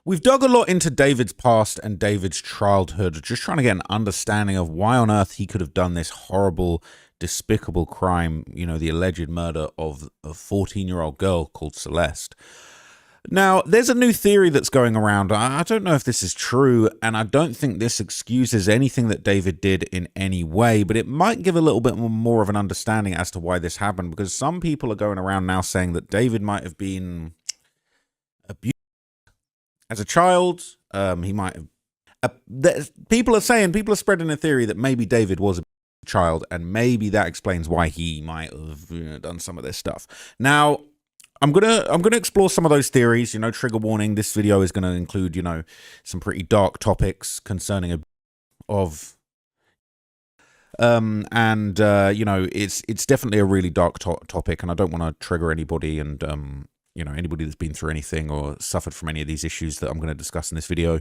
We've dug a lot into David's past and David's childhood, just trying to get an understanding of why on earth he could have done this horrible, despicable crime, you know, the alleged murder of a 14-year-old girl called Celeste. Now, there's a new theory that's going around. I don't know if this is true, and I don't think this excuses anything that David did in any way, but it might give a little bit more of an understanding as to why this happened, because some people are going around now saying that David might have been abused as a child. He might have... people are spreading a theory that maybe David was a child, and maybe that explains why he might have done some of this stuff. Now, I'm gonna explore some of those theories. You know, trigger warning. This video is gonna include, you know, some pretty dark topics concerning you know, it's definitely a really dark topic, and I don't want to trigger anybody, and you know, anybody that's been through anything or suffered from any of these issues that I'm going to discuss in this video.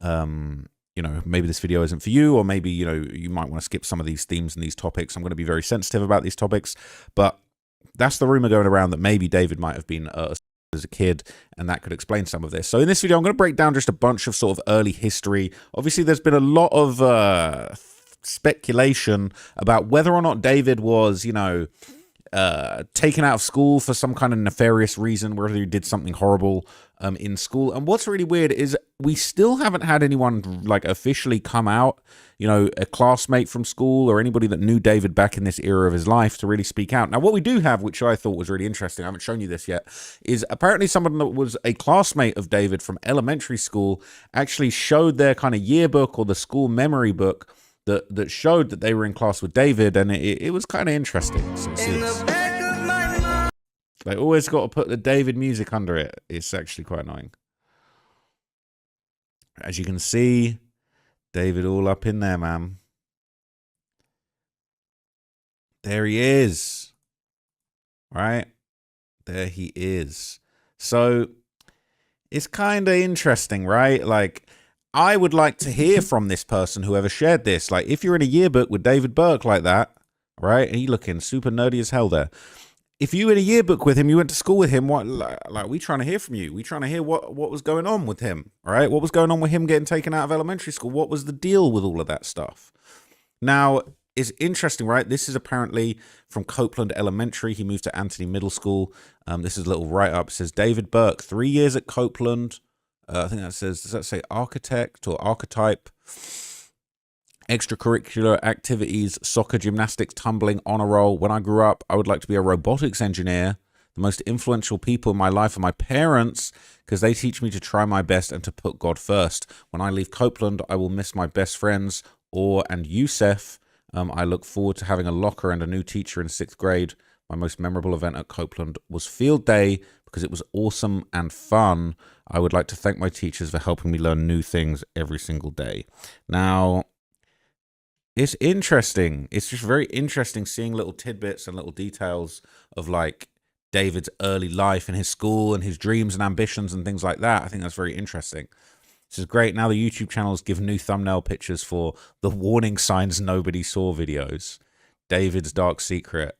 You know, maybe this video isn't for you, or maybe, you know, you might want to skip some of these themes and these topics. I'm going to be very sensitive about these topics, but that's the rumor going around that maybe David might have been as a kid, and that could explain some of this. So in this video, I'm going to break down just a bunch of sort of early history. Obviously, there's been a lot of speculation about whether or not David was, you know, taken out of school for some kind of nefarious reason, whether he did something horrible in school. And what's really weird is we still haven't had anyone like officially come out, you know, a classmate from school or anybody that knew David back in this era of his life to really speak out. Now, what we do have, which I thought was really interesting, I haven't shown you this yet, is apparently someone that was a classmate of David from elementary school actually showed their kind of yearbook or the school memory book that showed that they were in class with David, and it was kind of interesting. So they always got to put the David music under it. It's actually quite annoying. As you can see, David all up in there, man. There he is. Right? There he is. So it's kind of interesting, right? Like, I would like to hear from this person, whoever shared this. Like, if you're in a yearbook with David Burke like that, right? And you looking super nerdy as hell there. If you were in a yearbook with him, you went to school with him, what, like, we trying to hear from you. We trying to hear what was going on with him, all right? What was going on with him getting taken out of elementary school? What was the deal with all of that stuff? Now, it's interesting, right? This is apparently from Copeland Elementary. He moved to Anthony Middle School. This is a little write-up. It says, David Burke, 3 years at Copeland. I think that says, does that say architect or archetype? Extracurricular activities, soccer, gymnastics, tumbling, honor roll. When I grew up, I would like to be a robotics engineer. The most influential people in my life are my parents, because they teach me to try my best and to put God first. When I leave Copeland, I will miss my best friends, Or and Youssef. I look forward to having a locker and a new teacher in 6th grade. My most memorable event at Copeland was field day, because it was awesome and fun. I would like to thank my teachers for helping me learn new things every single day. Now, it's interesting. It's just very interesting seeing little tidbits and little details of like David's early life and his school and his dreams and ambitions and things like that. I think that's very interesting. This is great. Now the YouTube channels give new thumbnail pictures for the warning signs nobody saw videos. David's dark secret.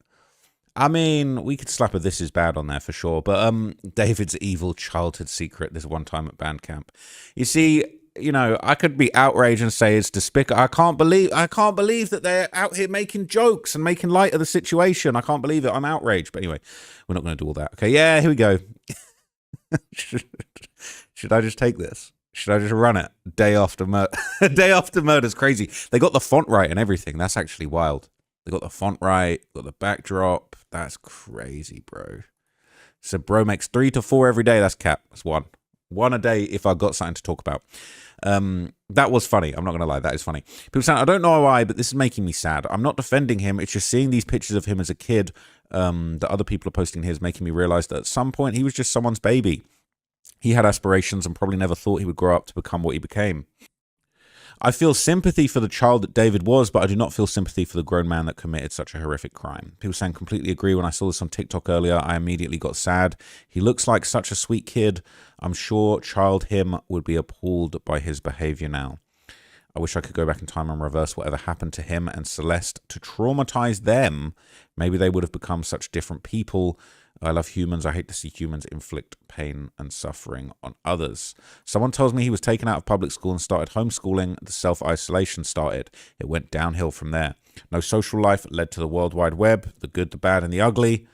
I mean, we could slap a "this is bad" on there for sure, but David's evil childhood secret this one time at band camp. You see, you know, I could be outraged and say it's despicable. I can't believe that they're out here making jokes and making light of the situation. I can't believe it. I'm outraged. But anyway, we're not going to do all that. Okay, yeah, here we go. Should I just take this? Should I just run it? Day after murder. Day after murder's crazy. They got the font right and everything. That's actually wild. They got the font right, got the backdrop. That's crazy, bro. So bro makes 3 to 4 every day. That's cap. That's one. One a day if I've got something to talk about. That was funny. I'm not going to lie. That is funny. People saying, I don't know why, but this is making me sad. I'm not defending him. It's just seeing these pictures of him as a kid that other people are posting here is making me realize that at some point he was just someone's baby. He had aspirations and probably never thought he would grow up to become what he became. I feel sympathy for the child that David was, but I do not feel sympathy for the grown man that committed such a horrific crime. People saying, completely agree. When I saw this on TikTok earlier, I immediately got sad. He looks like such a sweet kid. I'm sure child him would be appalled by his behavior now. I wish I could go back in time and reverse whatever happened to him and Celeste to traumatize them. Maybe they would have become such different people. I love humans. I hate to see humans inflict pain and suffering on others. Someone tells me he was taken out of public school and started homeschooling. The self-isolation started. It went downhill from there. No social life led to the World Wide Web, the good, the bad, and the ugly.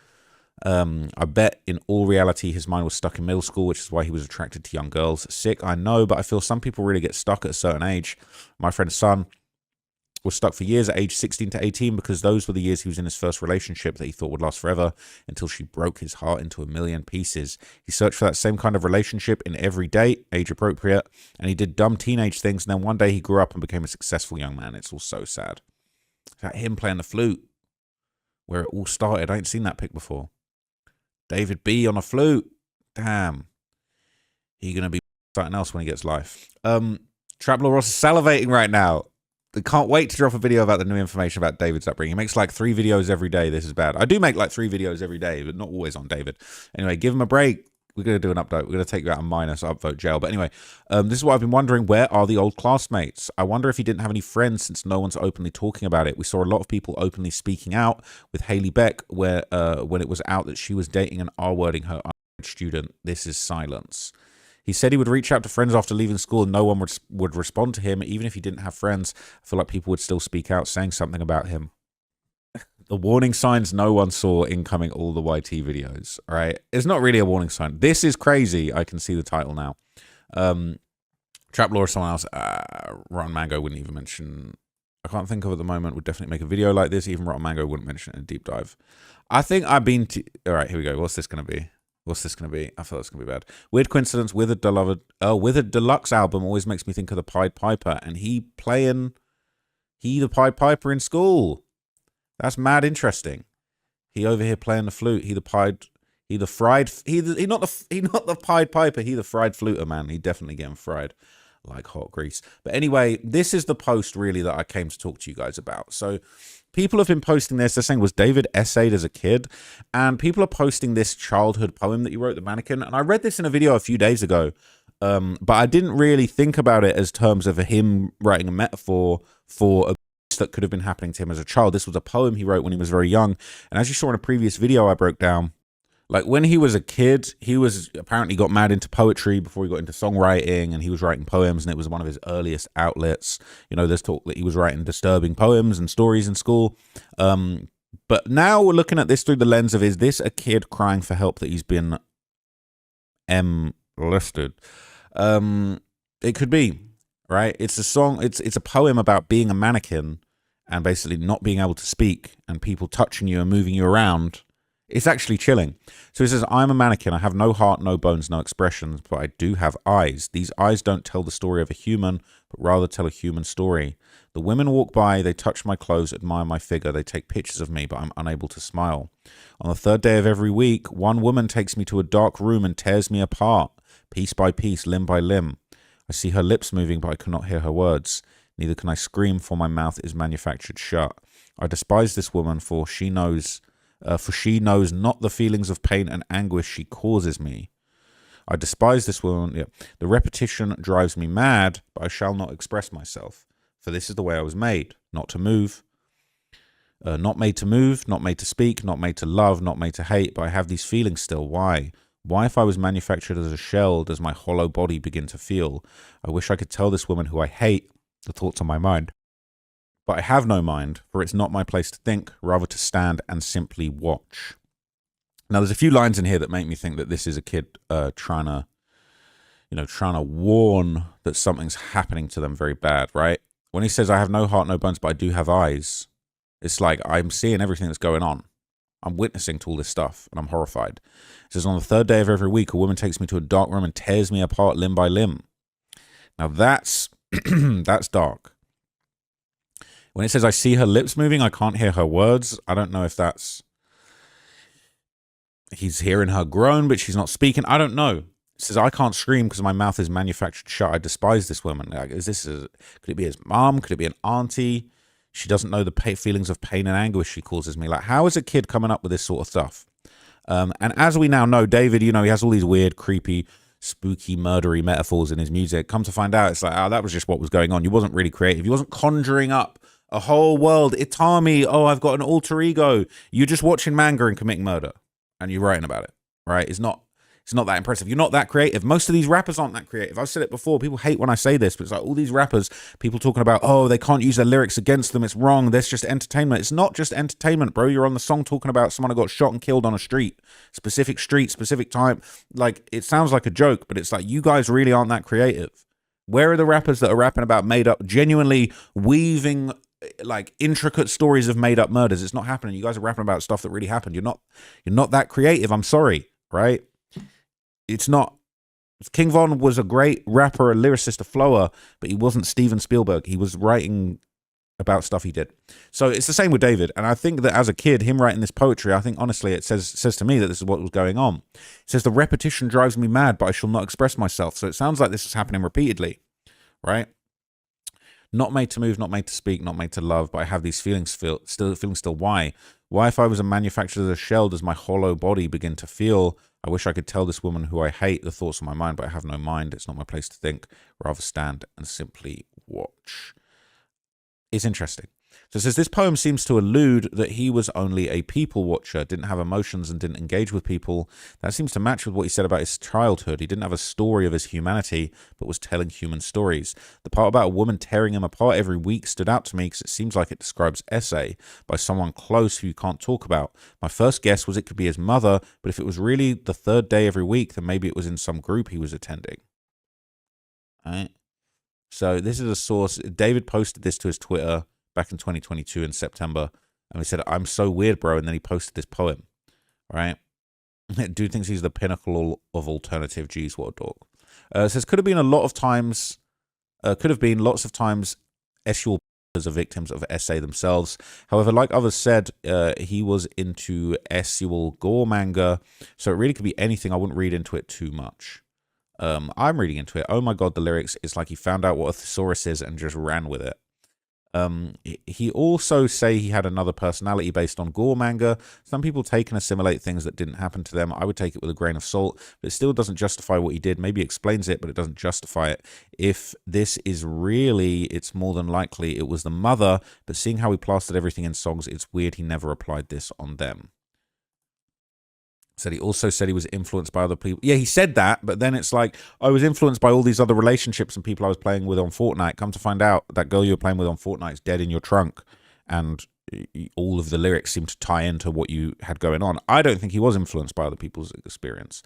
I bet in all reality his mind was stuck in middle school, which is why he was attracted to young girls. Sick, I know, but I feel some people really get stuck at a certain age. My friend's son was stuck for years at age 16 to 18 because those were the years he was in his first relationship that he thought would last forever until she broke his heart into a million pieces. He searched for that same kind of relationship in every date, age appropriate, and he did dumb teenage things, and then one day he grew up and became a successful young man. It's all so sad. It's like him playing the flute, where it all started. I ain't seen that pic before. David B on a flute. Damn. He gonna be something else when he gets life. Traplaw Ross is salivating right now. I can't wait to drop a video about the new information about David's upbringing. He makes like 3 videos every day. This is bad. I do make like 3 videos every day, but not always on David. Anyway, give him a break. We're going to do an upvote. We're going to take you out of minus upvote jail. But anyway, this is what I've been wondering. Where are the old classmates? I wonder if he didn't have any friends since no one's openly talking about it. We saw a lot of people openly speaking out with Haley Beck where when it was out that she was dating and R-wording her student. This is silence. He said he would reach out to friends after leaving school and no one would respond to him. Even if he didn't have friends, I feel like people would still speak out saying something about him. The warning signs no one saw incoming all the YT videos. All right. It's not really a warning sign. This is crazy. I can see the title now. Traplaw or someone else. Rotten Mango wouldn't even mention. I can't think of at the moment. Would definitely make a video like this. Even Rotten Mango wouldn't mention it in a deep dive. I think I've been to. All right. Here we go. What's this going to be? What's this going to be? I thought it's going to be bad. Weird coincidence. Withered Deluxe album always makes me think of the Pied Piper. And he the Pied Piper in school. That's mad interesting. He over here playing the flute. He not the Pied Piper. He the fried fluter, man. He definitely getting fried like hot grease. But anyway, this is the post really that I came to talk to you guys about. So people have been posting this. They're saying, was David essayed as a kid? And people are posting this childhood poem that he wrote, The Mannequin. And I read this in a video a few days ago. But I didn't really think about it as terms of him writing a metaphor for a that could have been happening to him as a child. This was a poem he wrote when he was very young. And as you saw in a previous video I broke down, like when he was a kid, he was apparently got mad into poetry before he got into songwriting, and he was writing poems, and it was one of his earliest outlets. You know, there's talk that he was writing disturbing poems and stories in school. But now we're looking at this through the lens of, is this a kid crying for help that he's been molested? It could be, right? It's a song, it's a poem about being a mannequin and basically not being able to speak and people touching you and moving you around. It's actually chilling. So he says, I'm a mannequin. I have no heart, no bones, no expressions, but I do have eyes. These eyes don't tell the story of a human, but rather tell a human story. The women walk by, they touch my clothes, admire my figure. They take pictures of me, but I'm unable to smile. On the 3rd day of every week, one woman takes me to a dark room and tears me apart, piece by piece, limb by limb. I see her lips moving, but I cannot hear her words. Neither can I scream, for my mouth is manufactured shut. I despise this woman, for she knows not the feelings of pain and anguish she causes me. I despise this woman. Yeah. The repetition drives me mad, but I shall not express myself. For this is the way I was made, not to move. Not made to move, not made to speak, not made to love, not made to hate, but I have these feelings still. Why? Why, if I was manufactured as a shell, does my hollow body begin to feel? I wish I could tell this woman who I hate the thoughts on my mind. But I have no mind, for it's not my place to think, rather to stand and simply watch. Now, there's a few lines in here that make me think that this is a kid trying to warn that something's happening to them very bad, right? When he says, I have no heart, no bones, but I do have eyes, it's like I'm seeing everything that's going on. I'm witnessing to all this stuff, and I'm horrified. It says, on the 3rd day of every week, a woman takes me to a dark room and tears me apart limb by limb. Now, that's that's dark. When it says, I see her lips moving, I can't hear her words, I don't know if that's he's hearing her groan, but she's not speaking. I don't know. It says, I can't scream because my mouth is manufactured shut. I despise this woman. Like, could it be his mom? Could it be an auntie? She doesn't know the feelings of pain and anguish she causes me. Like, how is a kid coming up with this sort of stuff? And as we now know, David, you know, he has all these weird, creepy, spooky, murdery metaphors in his music. Come to find out, it's like, oh, that was just what was going on. You wasn't really creative. You wasn't conjuring up a whole world. Itami, oh, I've got an alter ego. You're just watching manga and committing murder. and you're writing about it, right? It's not that impressive. You're not that creative. Most of these rappers aren't that creative. I've said it before. People hate when I say this, but it's like all these rappers, people talking about, oh, they can't use their lyrics against them. It's wrong. That's just entertainment. It's not just entertainment, bro. You're on the song talking about someone who got shot and killed on a street, specific time. Like, it sounds like a joke, but it's like, you guys really aren't that creative. Where are the rappers that are rapping about made up, genuinely weaving like intricate stories of made up murders? It's not happening. You guys are rapping about stuff that really happened. You're not that creative. I'm sorry, right? It's not. King Von was a great rapper, a lyricist, a flower, but he wasn't Steven Spielberg. He was writing about stuff he did. So it's the same with David. And I think that as a kid, him writing this poetry, I think honestly it says to me that this is what was going on. It says, the repetition drives me mad, but I shall not express myself. So it sounds like this is happening repeatedly, right? Not made to move, not made to speak, not made to love, but I have these feelings still. Why? Why, if I was a manufactured as a shell, does my hollow body begin to feel? I wish I could tell this woman who I hate the thoughts of my mind, but I have no mind. It's not my place to think. Rather stand and simply watch. It's interesting. So it says, this poem seems to allude that he was only a people watcher, didn't have emotions and didn't engage with people. That seems to match with what he said about his childhood. He didn't have a story of his humanity, but was telling human stories. The part about a woman tearing him apart every week stood out to me because it seems like it describes essay by someone close who you can't talk about. My first guess was it could be his mother, but if it was really the third day every week, then maybe it was in some group he was attending. All right. So this is a source. David posted this to his Twitter back in 2022 in September, and he said, I'm so weird, bro, and then he posted this poem, right? Dude thinks he's the pinnacle of alternative. Geez, what a dork. It says, could have been lots of times SUL are victims of essay themselves. However, like others said, he was into SUL gore manga, so it really could be anything. I wouldn't read into it too much. I'm reading into it. Oh my God, the lyrics, it's like he found out what a thesaurus is and just ran with it. He also say he had another personality based on gore manga. Some people take and assimilate things that didn't happen to them. I would take it with a grain of salt, but it still doesn't justify what he did. Maybe explains it, but it doesn't justify it. If this is really, it's more than likely it was the mother, but seeing how he plastered everything in songs, it's weird he never applied this on them. Said he also said he was influenced by other people. Yeah, he said that, but then it's like, I was influenced by all these other relationships and people I was playing with on Fortnite. Come to find out, that girl you were playing with on Fortnite is dead in your trunk, and all of the lyrics seem to tie into what you had going on. I don't think he was influenced by other people's experience.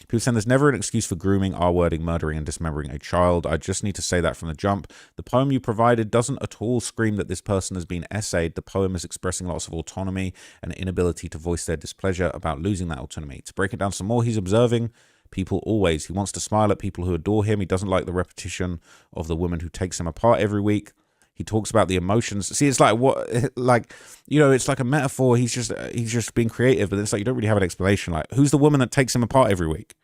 People saying there's never an excuse for grooming, R-wording, murdering, and dismembering a child. I just need to say that from the jump. The poem you provided doesn't at all scream that this person has been essayed. The poem is expressing lots of autonomy and inability to voice their displeasure about losing that autonomy. To break it down some more, he's observing people always. He wants to smile at people who adore him. He doesn't like the repetition of the woman who takes him apart every week. He talks about the emotions. See, it's like what, like, you know, it's like a metaphor. He's just being creative, but it's like you don't really have an explanation. Like, who's the woman that takes him apart every week?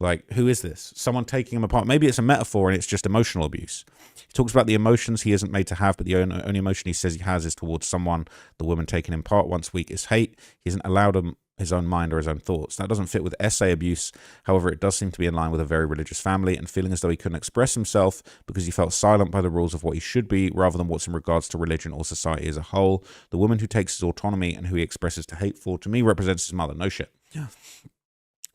Like, who is this? Someone taking him apart. Maybe it's a metaphor and it's just emotional abuse. He talks about the emotions he isn't made to have, but the only emotion he says he has is towards someone. The woman taking him apart once a week is hate. He isn't allowed his own mind or his own thoughts. That doesn't fit with essay abuse. However, it does seem to be in line with a very religious family and feeling as though he couldn't express himself because he felt silent by the rules of what he should be rather than what's in regards to religion or society as a whole. The woman who takes his autonomy and who he expresses to hate for, to me, represents his mother. No shit. Yeah.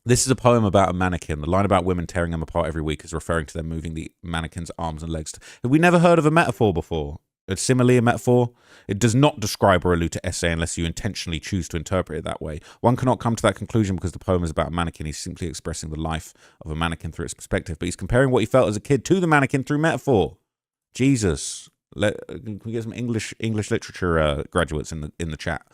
This is a poem about a mannequin. The line about women tearing them apart every week is referring to them moving the mannequin's arms and legs. Have we never heard of a metaphor before? A simile, a metaphor? It does not describe or allude to essay unless you intentionally choose to interpret it that way. One cannot come to that conclusion because the poem is about a mannequin. He's simply expressing the life of a mannequin through its perspective, but he's comparing what he felt as a kid to the mannequin through metaphor. Jesus. Can we get some English literature graduates in the chat?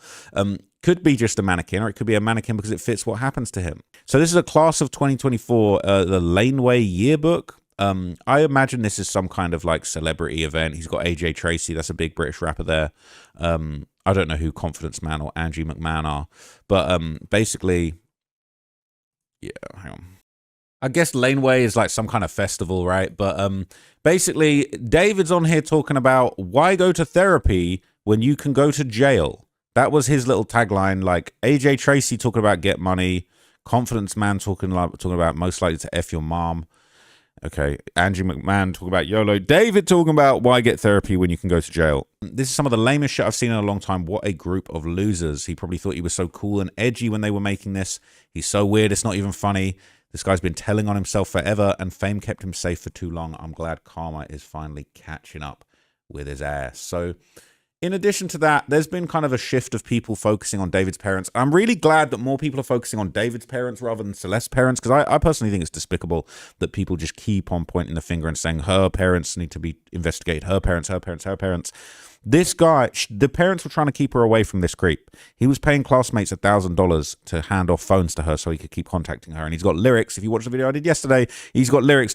Could be just a mannequin, or it could be a mannequin because it fits what happens to him. So this is a class of 2024, the Laneway Yearbook. I imagine this is some kind of like celebrity event. He's got AJ Tracy. That's a big British rapper there. I don't know who Confidence Man or Angie McMahon are, but basically, yeah, hang on. I guess Laneway is like some kind of festival, right? But basically, David's on here talking about why go to therapy when you can go to jail. That was his little tagline. Like AJ Tracy talking about get money, Confidence Man talking about most likely to F your mom. Okay, Angie McMahon talking about YOLO. David talking about why get therapy when you can go to jail. This is some of the lamest shit I've seen in a long time. What a group of losers. He probably thought he was so cool and edgy when they were making this. He's so weird, it's not even funny. This guy's been telling on himself forever, and fame kept him safe for too long. I'm glad karma is finally catching up with his ass. So in addition to that, there's been kind of a shift of people focusing on David's parents. I'm really glad that more people are focusing on David's parents rather than Celeste's parents, because I personally think it's despicable that people just keep on pointing the finger and saying her parents need to be investigated, her parents, her parents, her parents. This guy, the parents were trying to keep her away from this creep. He was paying classmates $1,000 to hand off phones to her so he could keep contacting her. And he's got lyrics. If you watch the video I did yesterday, he's got lyrics.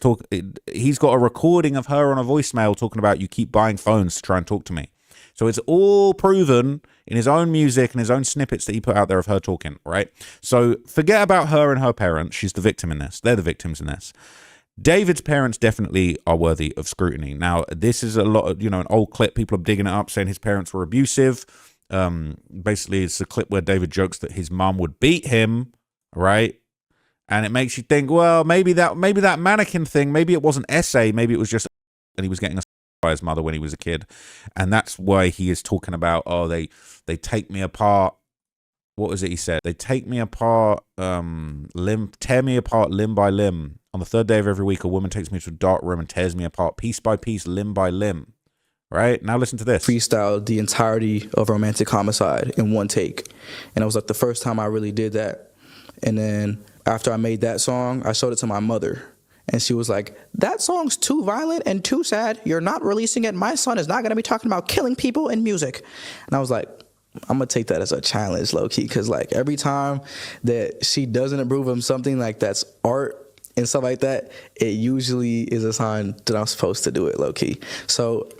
He's got a recording of her on a voicemail talking about, you keep buying phones to try and talk to me. So it's all proven in his own music and his own snippets that he put out there of her talking, right? So forget about her and her parents. She's the victim in this. They're the victims in this. David's parents definitely are worthy of scrutiny. Now, this is a lot of, an old clip. People are digging it up saying his parents were abusive. Basically, it's a clip where David jokes that his mom would beat him, right? And it makes you think, well, maybe that mannequin thing, maybe it wasn't essay, maybe it was just, and he was getting by his mother when he was a kid, and that's why he is talking about, oh, they take me apart. What was it he said? They take me apart, tear me apart limb by limb. On the third day of every week, a woman takes me to a dark room and tears me apart piece by piece, limb by limb. Right now, listen to this. Freestyled the entirety of Romantic Homicide in one take, and it was like the first time I really did that. And then after I made that song, I showed it to my mother. And she was like, that song's too violent and too sad. You're not releasing it. My son is not going to be talking about killing people in music. And I was like, I'm going to take that as a challenge, low-key, because like every time that she doesn't approve of something like that's art and stuff like that, it usually is a sign that I'm supposed to do it, low-key. So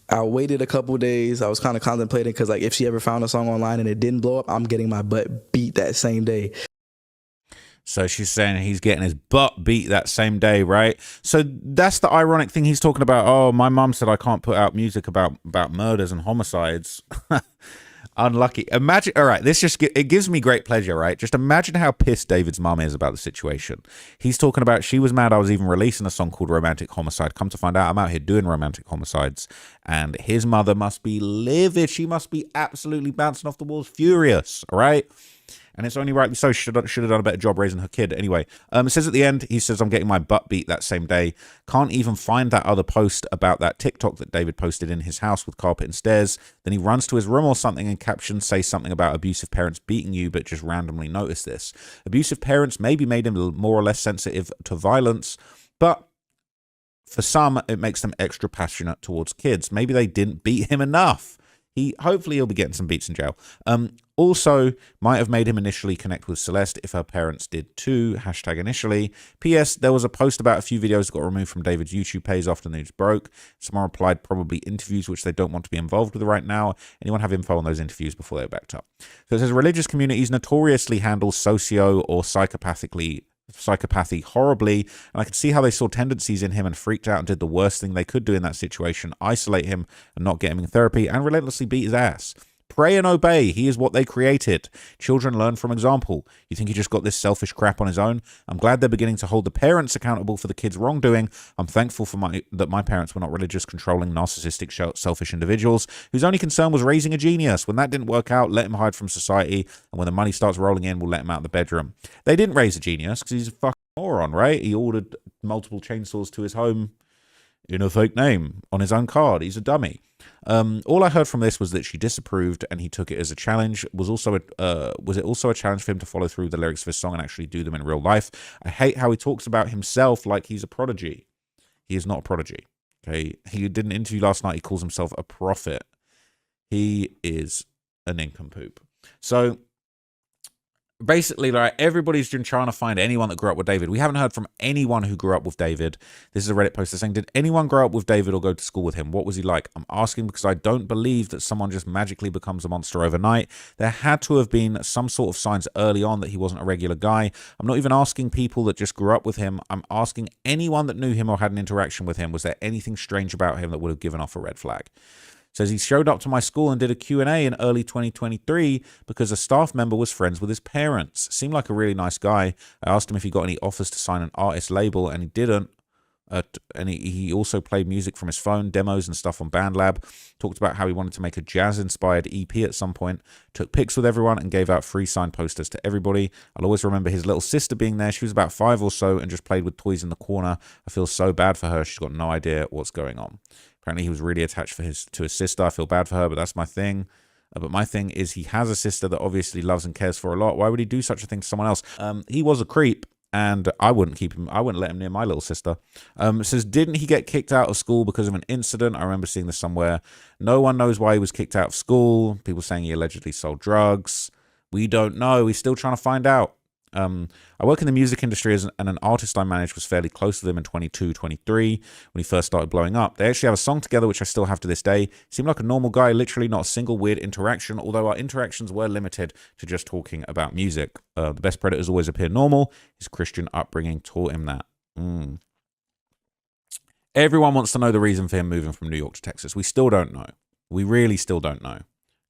I waited a couple days. I was kind of contemplating, because like if she ever found a song online and it didn't blow up, I'm getting my butt beat that same day. So she's saying he's getting his butt beat that same day, right? So that's the ironic thing he's talking about. Oh, my mum said I can't put out music about murders and homicides. Unlucky. Imagine, all right, it gives me great pleasure, right? Just imagine how pissed David's mum is about the situation. He's talking about, she was mad I was even releasing a song called Romantic Homicide. Come to find out, I'm out here doing romantic homicides. And his mother must be livid. She must be absolutely bouncing off the walls, furious, all right? And it's only rightly so. She should have done a better job raising her kid. Anyway, it says at the end, he says, I'm getting my butt beat that same day. Can't even find that other post about that TikTok that David posted in his house with carpet and stairs. Then he runs to his room or something and captions say something about abusive parents beating you, but just randomly notice this. Abusive parents maybe made him more or less sensitive to violence, but for some, it makes them extra passionate towards kids. Maybe they didn't beat him enough. Hopefully he'll be getting some beats in jail. Also, might have made him initially connect with Celeste if her parents did too. #initially. P.S. There was a post about a few videos that got removed from David's YouTube page after the news broke. Someone replied probably interviews which they don't want to be involved with right now. Anyone have info on those interviews before they're backed up? So it says religious communities notoriously handle socio or psychopathy horribly, and I could see how they saw tendencies in him and freaked out and did the worst thing they could do in that situation: isolate him and not get him in therapy and relentlessly beat his ass. Pray and obey. He is what they created. Children learn from example. You think he just got this selfish crap on his own? I'm glad they're beginning to hold the parents accountable for the kids' wrongdoing. I'm thankful that my parents were not religious, controlling, narcissistic, selfish individuals whose only concern was raising a genius. When that didn't work out, let him hide from society, and when the money starts rolling in, we'll let him out of the bedroom. They didn't raise a genius because he's a fucking moron, right? He ordered multiple chainsaws to his home in a fake name on his own card. He's a dummy. All I heard from this was that she disapproved and he took it as a challenge. Was it also a challenge for him to follow through the lyrics of his song and actually do them in real life? I hate how he talks about himself like he's a prodigy. He is not a prodigy. Okay, he did an interview last night. He calls himself a prophet. He is a nincompoop. So basically, like, everybody's been trying to find anyone that grew up with David. We haven't heard from anyone who grew up with David. This is a Reddit post that's saying, did anyone grow up with David or go to school with him? What was he like? I'm asking because I don't believe that someone just magically becomes a monster overnight. There had to have been some sort of signs early on that he wasn't a regular guy. I'm not even asking people that just grew up with him. I'm asking anyone that knew him or had an interaction with him. Was there anything strange about him that would have given off a red flag? Says he showed up to my school and did a Q&A in early 2023 because a staff member was friends with his parents. Seemed like a really nice guy. I asked him if he got any offers to sign an artist label and he didn't. And he also played music from his phone, demos and stuff on BandLab. Talked about how he wanted to make a jazz-inspired EP at some point. Took pics with everyone and gave out free signed posters to everybody. I'll always remember his little sister being there. She was about 5 or so and just played with toys in the corner. I feel so bad for her. She's got no idea what's going on. Apparently he was really attached to his sister. I feel bad for her, but that's my thing. But my thing is he has a sister that obviously loves and cares for a lot. Why would he do such a thing to someone else? He was a creep. And I wouldn't keep him. I wouldn't let him near my little sister. It says, didn't he get kicked out of school because of an incident? I remember seeing this somewhere. No one knows why he was kicked out of school. People saying he allegedly sold drugs. We don't know. We're still trying to find out. I work in the music industry and an artist I managed was fairly close to them in 22, 23 when he first started blowing up. They actually have a song together, which I still have to this day. Seemed like a normal guy, literally not a single weird interaction, although our interactions were limited to just talking about music. The best predators always appear normal. His Christian upbringing taught him that. Everyone wants to know the reason for him moving from New York to Texas. We still don't know. We really still don't know.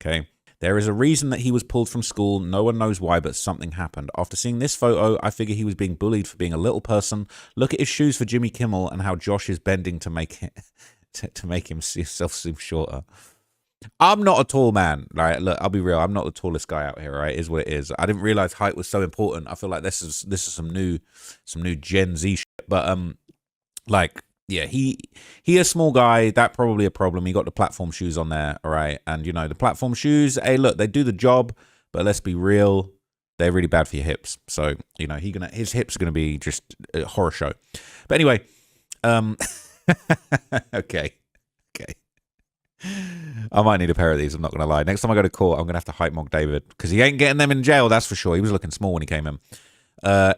Okay. There is a reason that he was pulled from school. No one knows why, but something happened. After seeing this photo, I figure he was being bullied for being a little person. Look at his shoes for Jimmy Kimmel and how Josh is bending to make himself seem shorter. I'm not a tall man. Right? Look, I'll be real. I'm not the tallest guy out here. Right? It is what it is. I didn't realize height was so important. I feel like this is some new Gen Z shit. But yeah, he a small guy. That probably a problem. He got the platform shoes on there, all right. And the platform shoes. Hey, look, they do the job, but let's be real, they're really bad for your hips. So his hips are gonna be just a horror show. But anyway, okay. I might need a pair of these. I'm not gonna lie. Next time I go to court, I'm gonna have to hype mock David because he ain't getting them in jail. That's for sure. He was looking small when he came in.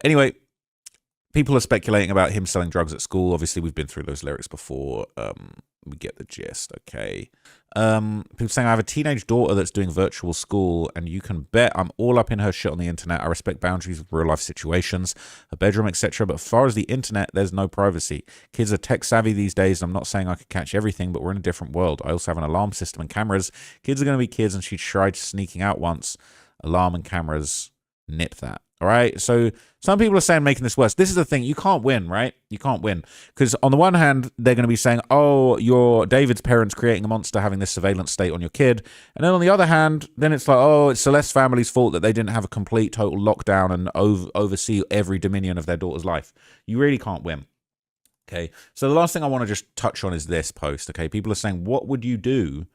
Anyway. People are speculating about him selling drugs at school. Obviously, we've been through those lyrics before. We get the gist, okay? People saying, I have a teenage daughter that's doing virtual school, and you can bet I'm all up in her shit on the internet. I respect boundaries of real-life situations, her bedroom, etc. But as far as the internet, there's no privacy. Kids are tech-savvy these days, and I'm not saying I could catch everything, but we're in a different world. I also have an alarm system and cameras. Kids are going to be kids, and she tried sneaking out once. Alarm and cameras nip that. All right. So some people are saying making this worse. This is the thing. You can't win, right? You can't win. Because on the one hand, they're going to be saying, oh, you're David's parents creating a monster having this surveillance state on your kid. And then on the other hand, then it's like, oh, it's Celeste's family's fault that they didn't have a complete total lockdown and oversee every dominion of their daughter's life. You really can't win. Okay. So the last thing I want to just touch on is this post. Okay. People are saying, what would you do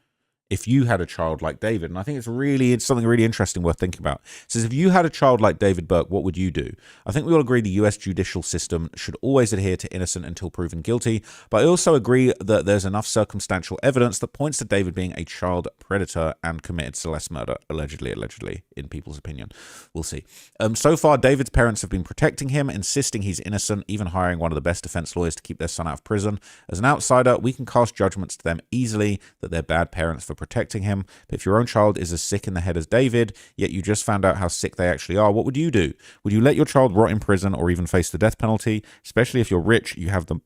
if you had a child like David? And I think it's something really interesting worth thinking about. It says, if you had a child like David Burke, what would you do? I think we all agree the US judicial system should always adhere to innocent until proven guilty, but I also agree that there's enough circumstantial evidence that points to David being a child predator and committed Celeste murder, allegedly, in people's opinion. We'll see. So far, David's parents have been protecting him, insisting he's innocent, even hiring one of the best defense lawyers to keep their son out of prison. As an outsider, we can cast judgments to them easily that they're bad parents for protecting him. But if your own child is as sick in the head as David, yet you just found out how sick they actually are, what would you do? Would you let your child rot in prison or even face the death penalty? Especially if you're rich, you have the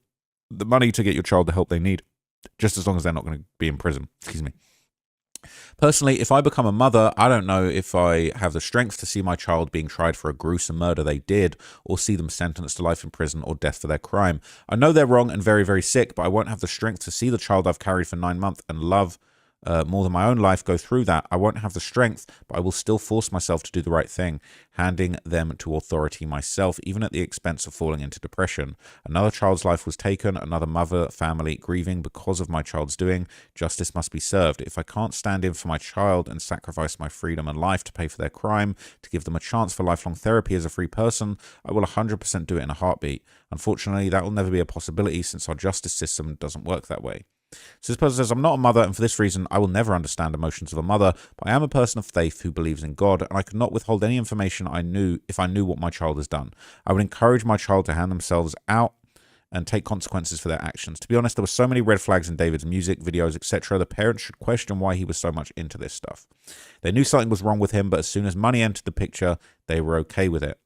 money to get your child the help they need, just as long as they're not going to be in prison. Excuse me. Personally, if I become a mother, I don't know if I have the strength to see my child being tried for a gruesome murder they did, or see them sentenced to life in prison or death for their crime. I know they're wrong and very, very sick, but I won't have the strength to see the child I've carried for 9 months and love more than my own life go through that. I won't have the strength, but I will still force myself to do the right thing, handing them to authority myself, even at the expense of falling into depression. Another child's life was taken, another mother, family grieving because of my child's doing. Justice must be served. If I can't stand in for my child and sacrifice my freedom and life to pay for their crime, to give them a chance for lifelong therapy as a free person, I will 100% do it in a heartbeat. Unfortunately, that will never be a possibility since our justice system doesn't work that way. So this person says, I'm not a mother, and for this reason, I will never understand emotions of a mother, but I am a person of faith who believes in God, and I could not withhold any information if I knew what my child has done. I would encourage my child to hand themselves out and take consequences for their actions. To be honest, there were so many red flags in David's music, videos, etc. The parents should question why he was so much into this stuff. They knew something was wrong with him, but as soon as money entered the picture, they were okay with it.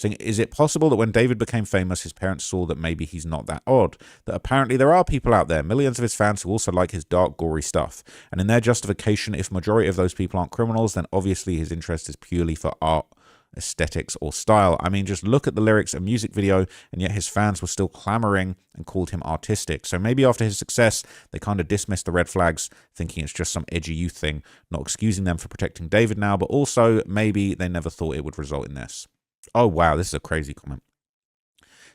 Saying, is it possible that when David became famous, his parents saw that maybe he's not that odd? That apparently there are people out there, millions of his fans, who also like his dark, gory stuff. And in their justification, if majority of those people aren't criminals, then obviously his interest is purely for art aesthetics or style. I mean, just look at the lyrics and music video, and yet his fans were still clamoring and called him artistic. So maybe after his success, they kind of dismissed the red flags, thinking it's just some edgy youth thing, not excusing them for protecting David now, but also maybe they never thought it would result in this. Oh, wow, this is a crazy comment.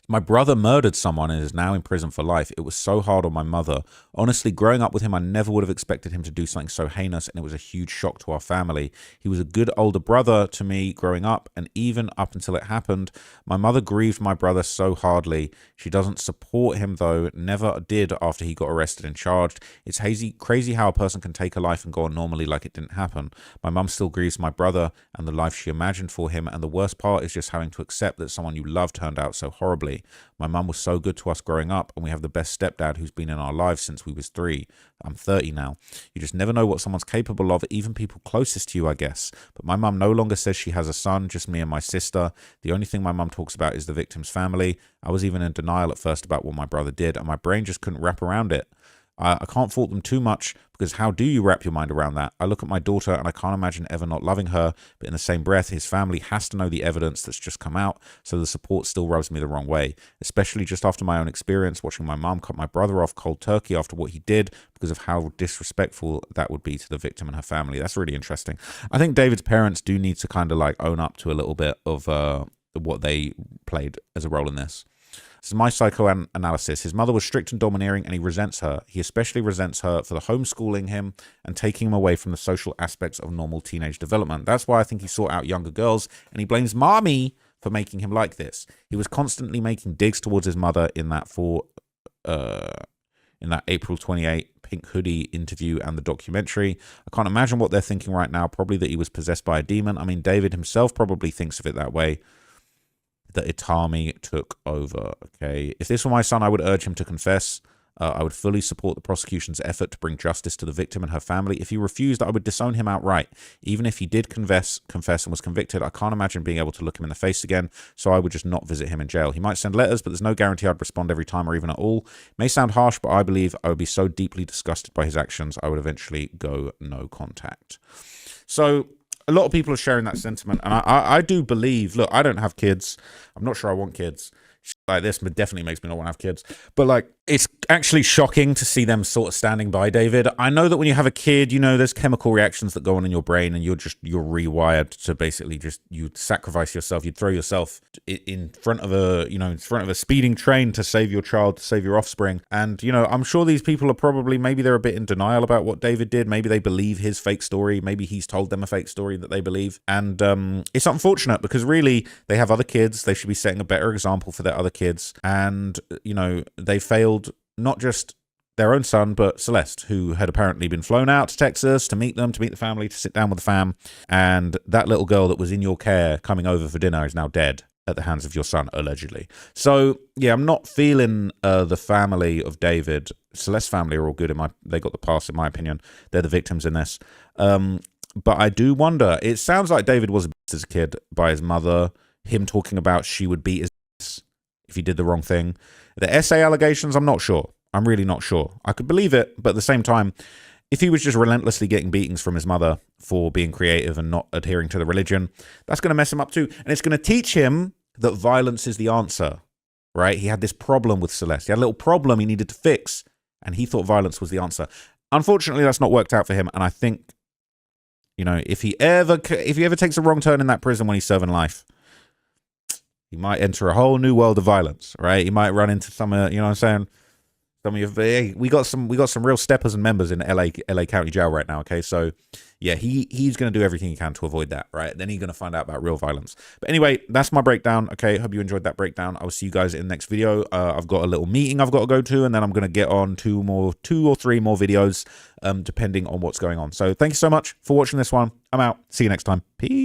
My brother murdered someone and is now in prison for life. It was so hard on my mother. Honestly, growing up with him, I never would have expected him to do something so heinous, and it was a huge shock to our family. He was a good older brother to me growing up, and even up until it happened. My mother grieved my brother so hardly. She doesn't support him, though, never did after he got arrested and charged. It's crazy how a person can take a life and go on normally like it didn't happen. My mum still grieves my brother and the life she imagined for him, and the worst part is just having to accept that someone you love turned out so horribly. My mum was so good to us growing up, and we have the best stepdad who's been in our lives since we was 3. I'm 30 now. You just never know what someone's capable of, even people closest to you, I guess. But my mum no longer says she has a son, just me and my sister. The only thing my mum talks about is the victim's family. I was even in denial at first about what my brother did, and my brain just couldn't wrap around it. I can't fault them too much, because how do you wrap your mind around that? I look at my daughter and I can't imagine ever not loving her, but in the same breath, his family has to know the evidence that's just come out, so the support still rubs me the wrong way, especially just after my own experience watching my mum cut my brother off cold turkey after what he did, because of how disrespectful that would be to the victim and her family. That's really interesting. I think David's parents do need to kind of like own up to a little bit of what they played as a role in this. This is my psychoanalysis. His mother was strict and domineering, and he resents her. He especially resents her for the homeschooling him and taking him away from the social aspects of normal teenage development. That's why I think he sought out younger girls, and he blames mommy for making him like this. He was constantly making digs towards his mother in that April 28 pink hoodie interview and the documentary. I can't imagine what they're thinking right now. Probably that he was possessed by a demon. I mean, David himself probably thinks of it that way, that Itami took over. Okay, if this were my son, I would urge him to confess. I would fully support the prosecution's effort to bring justice to the victim and her family. If he refused, I would disown him outright. Even if he did confess and was convicted, I can't imagine being able to look him in the face again, so I would just not visit him in jail. He might send letters, but there's no guarantee I'd respond every time or even at all. It may sound harsh, but I believe I would be so deeply disgusted by his actions, I would eventually go no contact. So a lot of people are sharing that sentiment, and I do believe, look, I don't have kids. I'm not sure I want kids. Shit like this definitely makes me not want to have kids. But like, it's actually shocking to see them sort of standing by David. I know that when you have a kid, you know, there's chemical reactions that go on in your brain, and you're rewired to basically just, you sacrifice yourself, you throw yourself in front of a speeding train to save your child, to save your offspring. And, you know, I'm sure these people are probably, maybe they're a bit in denial about what David did. Maybe they believe his fake story. Maybe he's told them a fake story that they believe. And it's unfortunate, because really they have other kids. They should be setting a better example for their other kids. And, you know, they failed not just their own son, but Celeste, who had apparently been flown out to Texas to meet them, to meet the family, to sit down with the fam. And that little girl that was in your care coming over for dinner is now dead at the hands of your son, allegedly. So, yeah, I'm not feeling the family of David. Celeste's family are all good. They got the pass, in my opinion. They're the victims in this. But I do wonder, it sounds like David was abused as a kid by his mother. Him talking about she would beat his ass if he did the wrong thing. The essay allegations, I'm not sure. I'm really not sure. I could believe it, but at the same time, if he was just relentlessly getting beatings from his mother for being creative and not adhering to the religion, that's going to mess him up too. And it's going to teach him that violence is the answer, right? He had this problem with Celeste. He had a little problem he needed to fix, and he thought violence was the answer. Unfortunately, that's not worked out for him, and I think, you know, if he ever takes a wrong turn in that prison when he's serving life, he might enter a whole new world of violence, right? He might run into some, you know what I'm saying? Some of you, hey, we got some real steppers and members in LA County Jail right now. Okay, so yeah, he's going to do everything he can to avoid that, right? Then he's going to find out about real violence. But anyway, that's my breakdown. Okay, hope you enjoyed that breakdown. I will see you guys in the next video. I've got a little meeting I've got to go to, and then I'm going to get on two or three more videos, depending on what's going on. So thank you so much for watching this one. I'm out. See you next time. Peace.